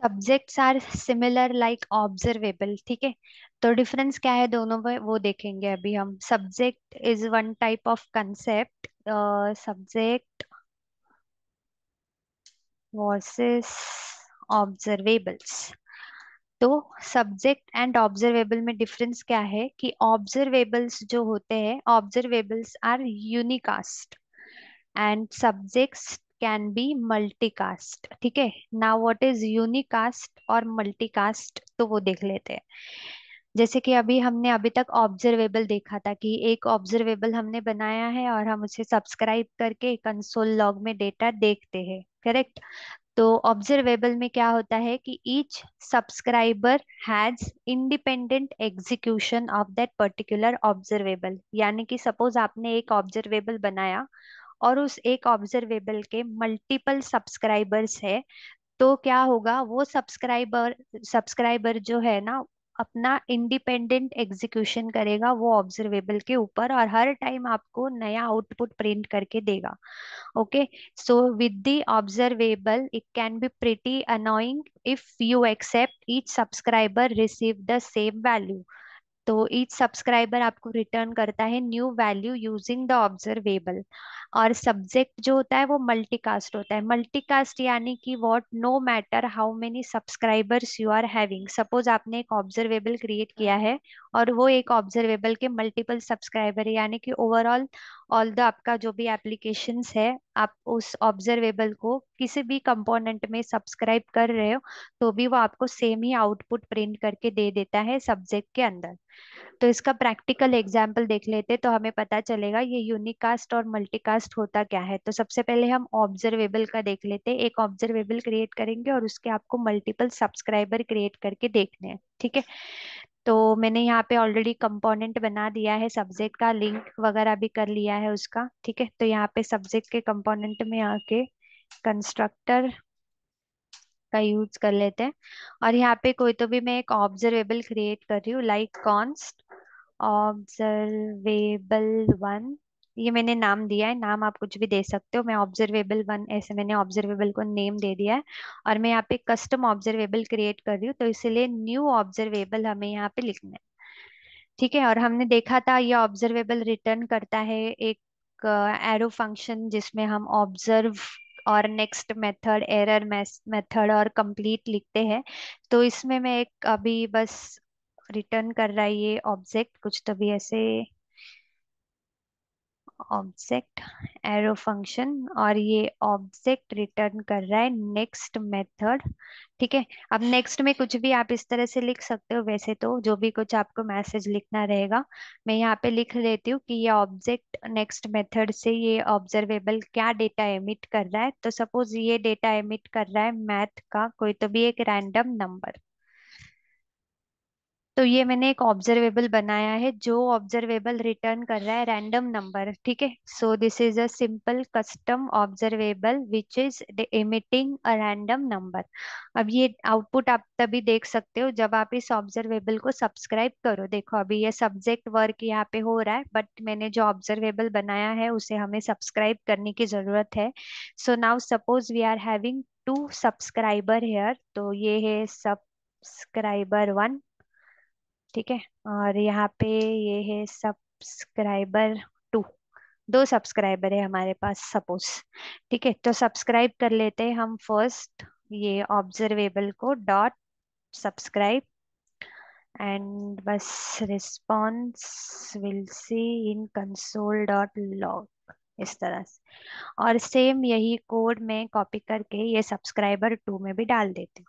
Subjects are similar like observable. ठीक है, तो डिफरेंस क्या है दोनों में वो देखेंगे अभी हम। Subject is one type of concept, subject versus observables. तो सब्जेक्ट एंड ऑब्जर्वेबल में डिफरेंस क्या है कि ऑब्जर्वेबल्स जो होते हैं, observables are unicast and subjects can be multicast. ठीक है, नाउ व्हाट इज यूनिकास्ट और मल्टीकास्ट, तो वो देख लेते हैं। जैसे कि अभी हमने अभी तक ऑब्जर्वेबल देखा था कि एक ऑब्जर्वेबल हमने बनाया है और हम उसे सब्सक्राइब करके कंसोल लॉग में डेटा देखते हैं, करेक्ट। तो ऑब्जर्वेबल में क्या होता है कि each subscriber has independent execution of that particular observable. यानी कि सपोज आपने एक ऑब्जर्वेबल बनाया और उस एक ऑब्जर्वेबल के मल्टीपल सब्सक्राइबर्स है, तो क्या होगा, वो सब्सक्राइबर सब्सक्राइबर जो है ना, अपना इंडिपेंडेंट एग्जीक्यूशन करेगा वो ऑब्जर्वेबल के ऊपर और हर टाइम आपको नया आउटपुट प्रिंट करके देगा। Okay, so with the observable, it can be pretty annoying if you accept each subscriber receive the same value। तो ईच सब्सक्राइबर आपको रिटर्न करता है new value using the observable. और सब्जेक्ट जो होता है वो मल्टीकास्ट होता है। मल्टीकास्ट यानी कि what, no matter how many subscribers you are having. Suppose आपने एक ऑब्जर्वेबल क्रिएट किया है और वो एक ऑब्जर्वेबल के मल्टीपल सब्सक्राइबर है, यानी कि ओवरऑल ऑल द आपका जो भी एप्लीकेशंस है, आप उस ऑब्जर्वेबल को किसी भी कंपोनेंट में सब्सक्राइब कर रहे हो तो भी वो आपको सेम ही आउटपुट प्रिंट करके दे देता है सब्जेक्ट के अंदर। तो इसका प्रैक्टिकल एग्जाम्पल देख लेते तो हमें पता चलेगा ये यूनिकास्ट और मल्टीकास्ट होता क्या है। तो सबसे पहले हम ऑब्जर्वेबल का देख लेते हैं। एक ऑब्जर्वेबल क्रिएट करेंगे और उसके आपको मल्टीपल सब्सक्राइबर क्रिएट करके देखने हैं, ठीक है। तो मैंने यहाँ पे ऑलरेडी कंपोनेंट बना दिया है, सब्जेक्ट का लिंक वगैरह भी कर लिया है उसका, ठीक है। तो यहाँ पे सब्जेक्ट के कंपोनेंट में आके कंस्ट्रक्टर का यूज कर लेते हैं। और यहाँ पे कोई तो भी मैं एक ऑब्जर्वेबल क्रिएट कर रही हूँ, लाइक कॉन्स्ट ऑब्जर्वेबल वन। ये मैंने नाम दिया है, नाम आप कुछ भी दे सकते हो। मैं ऑब्जर्वेबल वन ऐसे मैंने ऑब्जर्वेबल को नेम दे दिया है। और मैं यहाँ पे कस्टम ऑब्जर्वेबल क्रिएट कर रही हूँ, तो इसलिए न्यू ऑब्जर्वेबल हमें यहाँ पे लिखना है, ठीक है। और हमने देखा था ये ऑब्जर्वेबल रिटर्न करता है एक एरो फंक्शन जिसमें हम ऑब्जर्व और नेक्स्ट मेथड, एरर मेथड और कंप्लीट लिखते हैं। तो इसमें मैं एक अभी बस रिटर्न कर रहा है ये ऑब्जेक्ट कुछ तो भी ऐसे, ऑब्जेक्ट एरो फंक्शन, और ये ऑब्जेक्ट रिटर्न कर रहा है नेक्स्ट मेथड, ठीक है। अब नेक्स्ट में कुछ भी आप इस तरह से लिख सकते हो, वैसे तो जो भी कुछ आपको मैसेज लिखना रहेगा। मैं यहाँ पे लिख लेती हूँ कि ये ऑब्जेक्ट नेक्स्ट मेथड से ये ऑब्जर्वेबल क्या डेटा एमिट कर रहा है। तो सपोज ये डेटा एमिट कर रहा है मैथ का कोई तो भी एक रैंडम नंबर। तो ये मैंने एक ऑब्जर्वेबल बनाया है जो ऑब्जर्वेबल रिटर्न कर रहा है रैंडम नंबर, ठीक है। सो this is a simple custom observable which is emitting a random number. अब ये आउटपुट आप तभी देख सकते हो जब आप इस ऑब्जर्वेबल को सब्सक्राइब करो। देखो अभी ये सब्जेक्ट वर्क यहाँ पे हो रहा है, बट मैंने जो ऑब्जर्वेबल बनाया है उसे हमें सब्सक्राइब करने की जरूरत है। So now suppose we are having two subscriber here, तो ये है सब्सक्राइबर वन, ठीक है। और यहाँ पे ये है सब्सक्राइबर टू, दो सब्सक्राइबर है हमारे पास सपोज, ठीक है। तो सब्सक्राइब कर लेते हैं हम फर्स्ट ये ऑब्जर्वेबल को डॉट सब्सक्राइब, एंड बस response will see in console dot log, इस तरह से। और सेम यही कोड मैं कॉपी करके ये सब्सक्राइबर टू में भी डाल देती हूँ,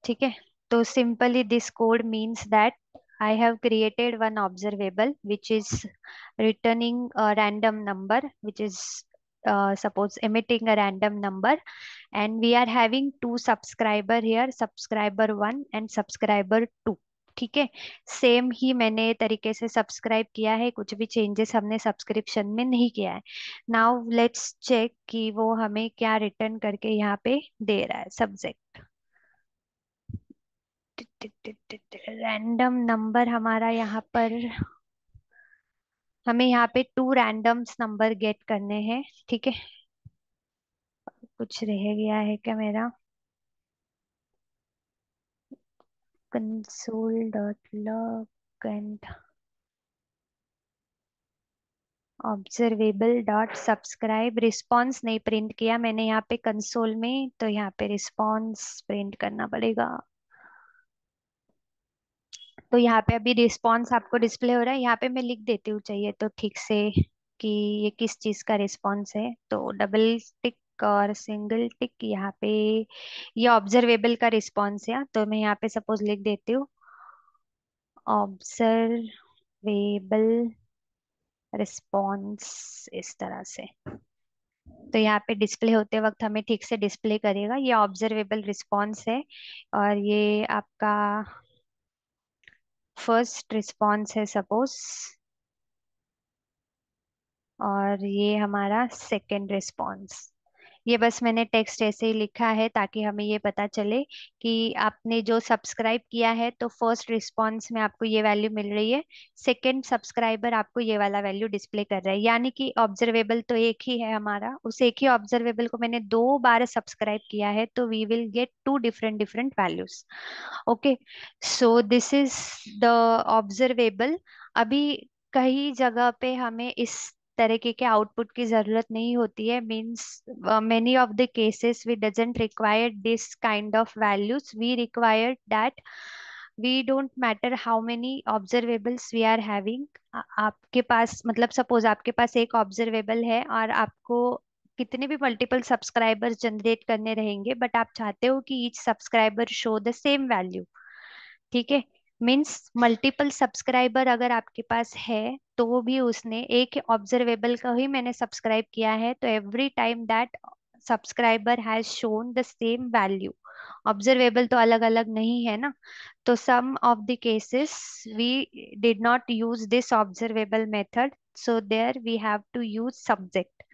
ठीक है। तो simply this code means that I have created one observable which is returning a random number, which is suppose emitting a random number, and we are having two subscriber here, subscriber one and subscriber two, ठीक है। Same ही मैंने तरीके से subscribe किया है, कुछ भी changes हमने सब्सक्रिप्शन में नहीं किया है। नाउ लेट्स चेक कि वो हमें क्या रिटर्न करके यहाँ पे दे रहा है। सब्जेक्ट रैंडम नंबर हमारा यहाँ पर, हमें यहाँ पे टू रैंडम्स नंबर गेट करने हैं, ठीक है। कुछ रह गया है क्या मेरा? Console dot log and observable dot subscribe. Response नहीं प्रिंट किया मैंने यहाँ पे कंसोल में, तो यहाँ पे रिस्पॉन्स प्रिंट करना पड़ेगा। तो यहाँ पे अभी रिस्पॉन्स आपको डिस्प्ले हो रहा है, यहाँ पे मैं लिख देती हूँ चाहिए तो ठीक से कि ये किस चीज का रिस्पॉन्स है। तो डबल टिक और सिंगल टिक यहाँ पे ये ऑब्जर्वेबल का रिस्पॉन्स है। तो मैं यहाँ पे सपोज लिख देती हूँ ऑब्जर्वेबल रिस्पॉन्स, इस तरह से। तो यहाँ पे डिस्प्ले होते वक्त हमें ठीक से डिस्प्ले करेगा, ये ऑब्जर्वेबल रिस्पॉन्स है। और ये आपका फर्स्ट रिस्पॉन्स है सपोज, और ये हमारा सेकंड रिस्पॉन्स। ये बस मैंने टेक्स्ट ऐसे ही लिखा है ताकि हमें ये पता चले कि आपने जो सब्सक्राइब किया है तो फर्स्ट रिस्पॉन्स में आपको ये वैल्यू मिल रही है, सेकंड सब्सक्राइबर आपको ये वाला वैल्यू डिस्प्ले कर रहा है। यानी कि ऑब्जर्वेबल तो एक ही है हमारा, उस एक ही ऑब्जर्वेबल को मैंने 2 बार सब्सक्राइब किया है, तो we will get 2 different different values. Okay, so this is the observable. अभी कई जगह पे हमें इस तरीके के आउटपुट की जरूरत नहीं होती है, means many of the cases we doesn't require this kind of values, we require that we don't matter how many observables we are having। आपके पास मतलब सपोज आपके पास एक ऑब्जर्वेबल है और आपको कितने भी मल्टीपल सब्सक्राइबर्स जनरेट करने रहेंगे, बट आप चाहते हो कि each subscriber show the same value. ठीक है, मीन्स मल्टीपल सब्सक्राइबर अगर आपके पास है तो भी उसने एक ऑब्जर्वेबल का ही मैंने सब्सक्राइब किया है, तो every time that subscriber has shown the same value. Observable तो अलग अलग नहीं है ना। तो some of the cases we did not use this observable method, so there we have to use subject.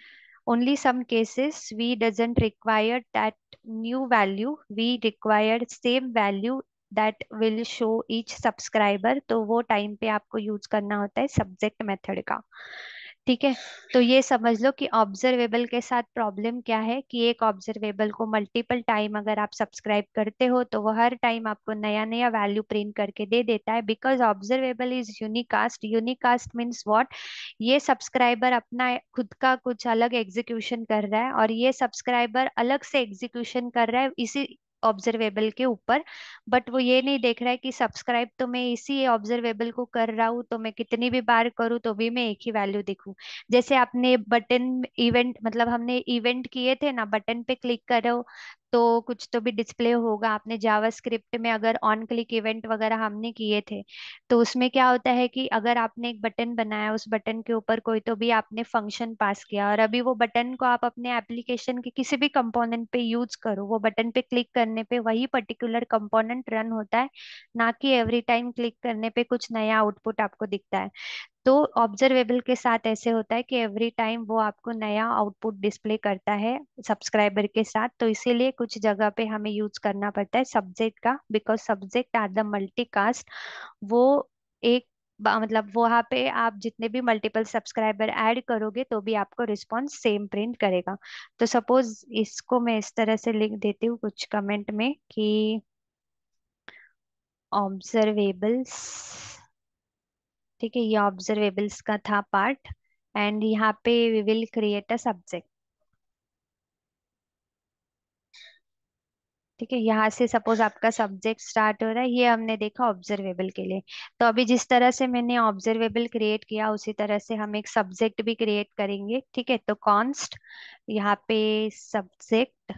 Only some cases we doesn't require that new value, we require same value that will show each subscriber, तो वो time पे आपको use करना होता है subject method का। ठीक है, तो ये समझ लो कि ऑब्जर्वेबल के साथ प्रॉब्लम क्या है कि एक ऑब्जर्वेबल को मल्टीपल टाइम अगर आप सब्सक्राइब करते हो तो वो हर टाइम आपको नया नया वैल्यू प्रिंट करके दे देता है, because observable is unicast. Unicast means what, ये सब्सक्राइबर अपना खुद का कुछ अलग एग्जीक्यूशन कर रहा है और ये सब्सक्राइबर अलग से एग्जीक्यूशन कर रहा है इसी ऑब्जर्वेबल के ऊपर, बट वो ये नहीं देख रहा है कि सब्सक्राइब तो मैं इसी ऑब्जर्वेबल को कर रहा हूँ, तो मैं कितनी भी बार करूँ तो भी मैं एक ही वैल्यू दिखूं। जैसे आपने बटन इवेंट मतलब हमने इवेंट किए थे ना, बटन पे क्लिक करो तो कुछ तो भी डिस्प्ले होगा। आपने जावास्क्रिप्ट में अगर ऑन क्लिक इवेंट वगैरह हमने किए थे, तो उसमें क्या होता है कि अगर आपने एक बटन बनाया, उस बटन के ऊपर कोई तो भी आपने फंक्शन पास किया, और अभी वो बटन को आप अपने एप्लीकेशन के किसी भी कंपोनेंट पे यूज करो, वो बटन पे क्लिक करने पे वही पर्टिकुलर कंपोनेंट रन होता है, ना कि एवरी टाइम क्लिक करने पे कुछ नया आउटपुट आपको दिखता है। तो ऑब्जर्वेबल के साथ ऐसे होता है कि एवरी टाइम वो आपको नया आउटपुट डिस्प्ले करता है सब्सक्राइबर के साथ, तो इसीलिए कुछ जगह पे हमें यूज करना पड़ता है सब्जेक्ट का, because subject are the multicast. वो एक मतलब वहां पे आप जितने भी मल्टीपल सब्सक्राइबर ऐड करोगे तो भी आपको रिस्पॉन्स सेम प्रिंट करेगा। तो सपोज इसको मैं इस तरह से लिख देती हूँ कुछ कमेंट में कि ऑब्जर्वेबल्स, ठीक है, ये ऑब्जर्वेबल्स का था पार्ट, एंड यहाँ पे we will create a subject. ठीक है, यहाँ से सपोज आपका सब्जेक्ट स्टार्ट हो रहा है, ये हमने देखा ऑब्जर्वेबल के लिए। तो अभी जिस तरह से मैंने ऑब्जर्वेबल क्रिएट किया उसी तरह से हम एक सब्जेक्ट भी क्रिएट करेंगे। ठीक है, तो कॉन्स्ट यहाँ पे सब्जेक्ट,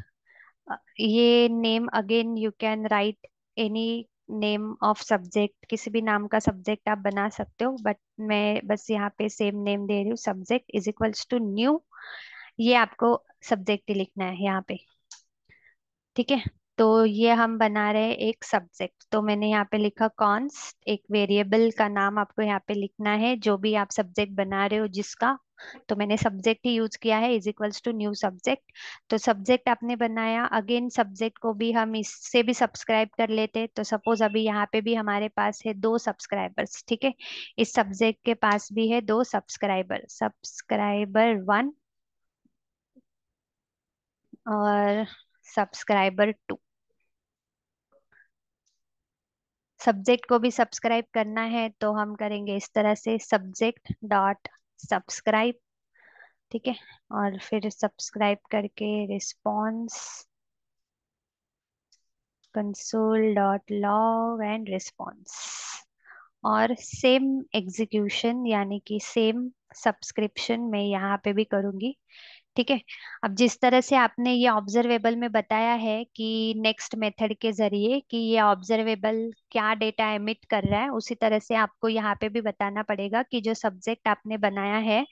ये name again you can write any name of subject, किसी भी नाम का सब्जेक्ट आप बना सकते हो, बट मैं बस यहाँ पे सेम नेम दे रही हूँ, subject is equals to new. ये आपको सब्जेक्ट ही लिखना है यहाँ पे। ठीक है, तो ये हम बना रहे हैं एक सब्जेक्ट, तो मैंने यहाँ पे लिखा कॉन्स्ट, एक वेरिएबल का नाम आपको यहाँ पे लिखना है जो भी आप सब्जेक्ट बना रहे हो जिसका। तो मैंने सब्जेक्ट ही यूज किया है, is equals to new subject. तो सब्जेक्ट आपने बनाया, अगेन सब्जेक्ट को भी हम इससे भी सब्सक्राइब कर लेते हैं। तो सपोज अभी यहाँ पे भी हमारे पास है 2 सब्सक्राइबर्स। ठीक है, इस सब्जेक्ट के पास भी है 2 सब्सक्राइबर, सब्सक्राइबर 1 और सब्सक्राइबर टू। सब्जेक्ट को भी सब्सक्राइब करना है तो हम करेंगे इस तरह से, सब्जेक्ट डॉट सब्सक्राइब। ठीक है। और फिर सब्सक्राइब करके response console dot log and response, और सेम एग्जीक्यूशन यानी कि सेम सब्सक्रिप्शन मैं यहाँ पे भी करूंगी। ठीक है। अब जिस तरह से आपने ये ऑब्जर्वेबल में बताया है कि नेक्स्ट मेथड के जरिए कि ये ऑब्जर्वेबल क्या डेटा एमिट कर रहा है, उसी तरह से आपको यहाँ पे भी बताना पड़ेगा कि जो सब्जेक्ट आपने बनाया है,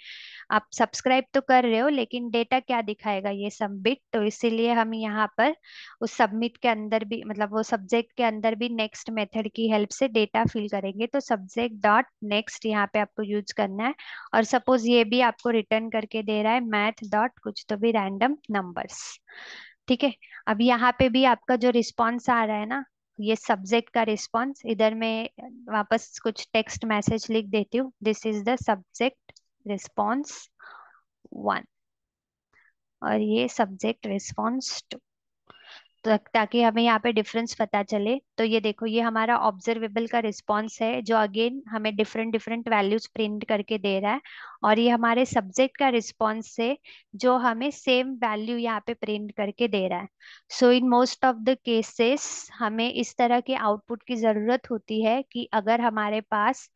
आप सब्सक्राइब तो कर रहे हो लेकिन डेटा क्या दिखाएगा, ये सबमिट। तो इसीलिए हम यहाँ पर उस सबमिट के अंदर भी, मतलब वो सब्जेक्ट के अंदर भी नेक्स्ट मेथड की हेल्प से डेटा फिल करेंगे। तो सब्जेक्ट डॉट नेक्स्ट यहाँ पे आपको यूज करना है। और सपोज ये भी आपको रिटर्न करके दे रहा है मैथ डॉट कुछ तो भी रैंडम नंबर्स। ठीक है। अब यहाँ पे भी आपका जो रिस्पॉन्स आ रहा है ना, ये सब्जेक्ट का रिस्पॉन्स, इधर मैं वापस कुछ टेक्स्ट मैसेज लिख देती हूँ, this is the subject response one, और ये सब्जेक्ट रिस्पॉन्स टू। तो ताकि हमें यहाँ पे डिफरेंस पता चले, तो ये देखो ये हमारा ऑब्जर्वेबल का रिस्पॉन्स है जो अगेन हमें डिफरेंट डिफरेंट वैल्यूज प्रिंट करके दे रहा है। और ये हमारे सब्जेक्ट का रिस्पॉन्स है जो हमें सेम वैल्यू यहाँ पे प्रिंट करके दे रहा है। So in most of the cases हमें इस तरह के आउटपुट की जरूरत होती है कि अगर हमारे पास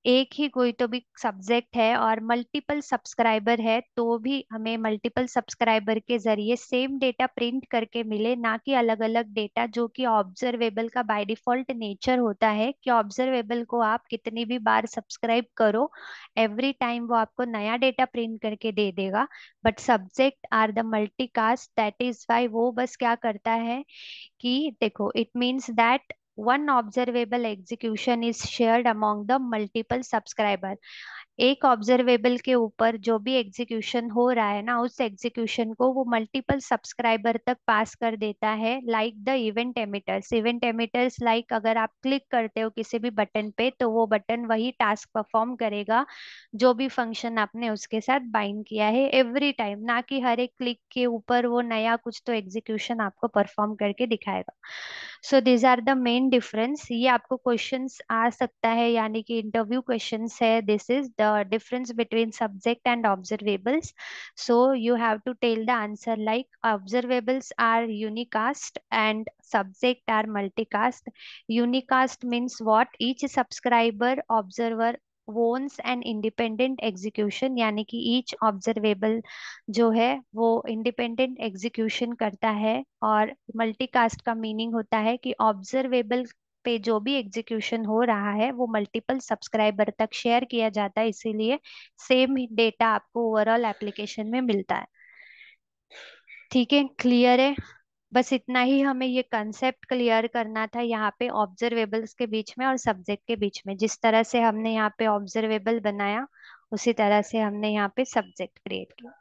एक ही कोई तो भी सब्जेक्ट है और मल्टीपल सब्सक्राइबर है, तो भी हमें मल्टीपल सब्सक्राइबर के जरिए सेम डेटा प्रिंट करके मिले, ना कि अलग अलग डेटा, जो कि ऑब्जर्वेबल का बाय डिफॉल्ट नेचर होता है कि ऑब्जर्वेबल को आप कितनी भी बार सब्सक्राइब करो, एवरी टाइम वो आपको नया डेटा प्रिंट करके दे देगा। But subject are the multicast, that is why वो बस क्या करता है कि देखो, it means that one observable execution is shared among the multiple subscriber. एक ऑब्जर्वेबल के ऊपर जो भी एग्जीक्यूशन हो रहा है ना, उस एग्जीक्यूशन को वो मल्टीपल सब्सक्राइबर तक पास कर देता है, like the event emitters. Event emitters like अगर आप क्लिक करते हो किसी भी बटन पे तो वो बटन वही टास्क परफॉर्म करेगा जो भी फंक्शन आपने उसके साथ बाइंड किया है एवरी टाइम, ना कि हर एक क्लिक के ऊपर वो नया कुछ तो एग्जीक्यूशन आपको परफॉर्म करके दिखाएगा। So these are the main difference. ये आपको क्वेश्चंस आ सकता है, यानी कि इंटरव्यू क्वेश्चंस है, this is the difference between subject and observables. So you have to tell the answer like observables are unicast and subject are multicast. Unicast means what? Each subscriber observer owns an independent execution, यानी कि each observable जो है वो independent execution करता है। और multicast का meaning होता है कि ऑब्जर्वेबल पे जो भी एग्जीक्यूशन हो रहा है वो मल्टीपल सब्सक्राइबर तक शेयर किया जाता है, इसीलिए सेम डेटा आपको ओवरऑल एप्लीकेशन में मिलता है। ठीक है, क्लियर है? बस इतना ही हमें ये कंसेप्ट क्लियर करना था यहाँ पे ऑब्जर्वेबल्स के बीच में और सब्जेक्ट के बीच में। जिस तरह से हमने यहाँ पे ऑब्जर्वेबल बनाया, उसी तरह से हमने यहाँ पे सब्जेक्ट क्रिएट किया।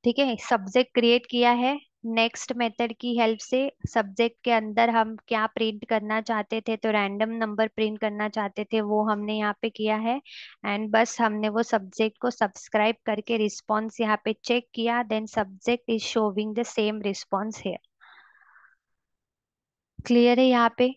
ठीक है, सब्जेक्ट क्रिएट किया है नेक्स्ट मेथड की हेल्प से। सब्जेक्ट के अंदर हम क्या प्रिंट करना चाहते थे, तो रैंडम नंबर प्रिंट करना चाहते थे, वो हमने यहाँ पे किया है। एंड बस हमने वो सब्जेक्ट को सब्सक्राइब करके रिस्पॉन्स यहाँ पे चेक किया, then subject is showing the same response here. Clear है यहाँ पे?